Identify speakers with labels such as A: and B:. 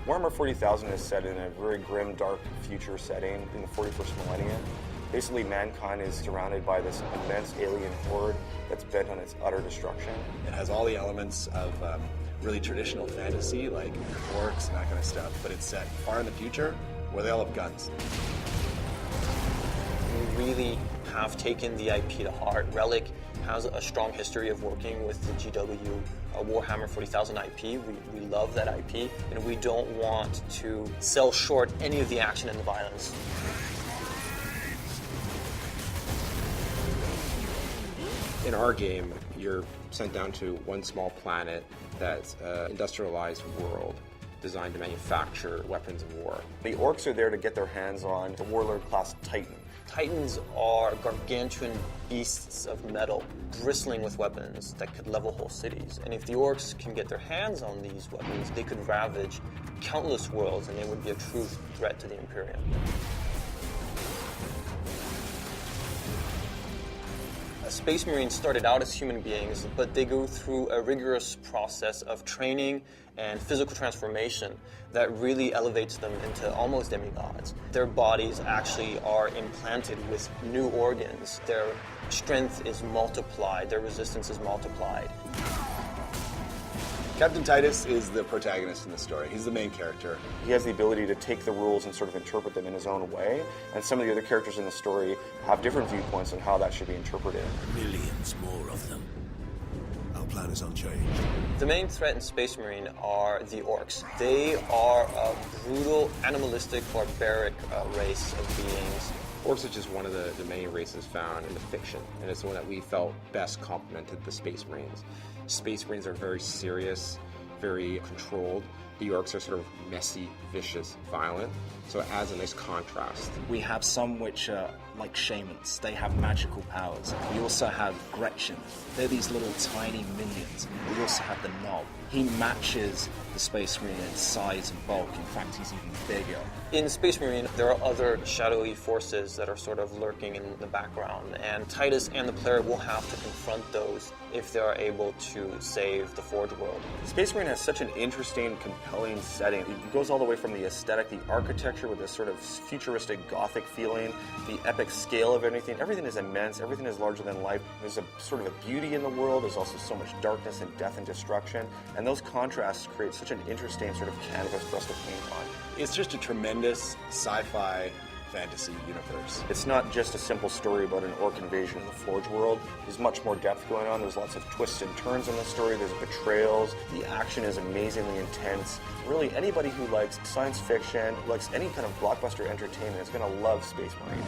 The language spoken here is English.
A: Warhammer 40,000 is set in a very grim, dark future setting in the 41st millennium. Basically, mankind is surrounded by this immense alien horde that's bent on its utter destruction.
B: It has all the elements of really traditional fantasy, like orcs and that kind of stuff, but it's set far in the future where they all have guns.
C: We really have taken the IP to heart. Relic has a strong history of working with the GW Warhammer 40,000 IP. We love that IP, and we don't want to sell short any of the action and the violence.
D: In our game, you're sent down to one small planet that's an industrialized world designed to manufacture weapons of war.
A: The orcs are there to get their hands on the warlord class Titan.
C: Titans are gargantuan beasts of metal, bristling with weapons that could level whole cities. And if the orcs can get their hands on these weapons, they could ravage countless worlds, and they would be a true threat to the Imperium. Space Marines started out as human beings, but they go through a rigorous process of training and physical transformation that really elevates them into almost demigods. Their bodies actually are implanted with new organs. Their strength is multiplied, their resistance is multiplied.
B: Captain Titus is the protagonist in the story. He's the main character.
A: He has the ability to take the rules and sort of interpret them in his own way, and some of the other characters in the story have different viewpoints on how that should be interpreted.
E: Millions more of them. Our plan is unchanged.
C: The main threat in Space Marine are the orcs. They are a brutal, animalistic, barbaric race of beings.
D: Orcs is just one of the many races found in the fiction, and it's the one that we felt best complemented the Space Marines. Space Marines are very serious, very controlled. The orcs are sort of messy, vicious, violent, so it adds a nice contrast.
F: We have some which are like shamans. They have magical powers. We also have Gretchen. They're these little tiny minions. We also have the Knob. He matches the Space Marine in size and bulk. In fact, he's even bigger.
C: In Space Marine, there are other shadowy forces that are sort of lurking in the background, and Titus and the player will have to confront those if they are able to save the Forge world.
A: Space Marine has such an interesting, compelling setting. It goes all the way from the aesthetic, the architecture with this sort of futuristic Gothic feeling, the epic scale of everything. Everything is immense, everything is larger than life. There's a sort of a beauty in the world, there's also so much darkness and death and destruction, and those contrasts create such an interesting sort of canvas for us to paint on.
B: It's just a tremendous sci-fi fantasy universe.
A: It's not just a simple story about an orc invasion in the Forge world. There's much more depth going on. There's lots of twists and turns in the story. There's betrayals. The action is amazingly intense. Really, anybody who likes science fiction, likes any kind of blockbuster entertainment is going to love Space Marine.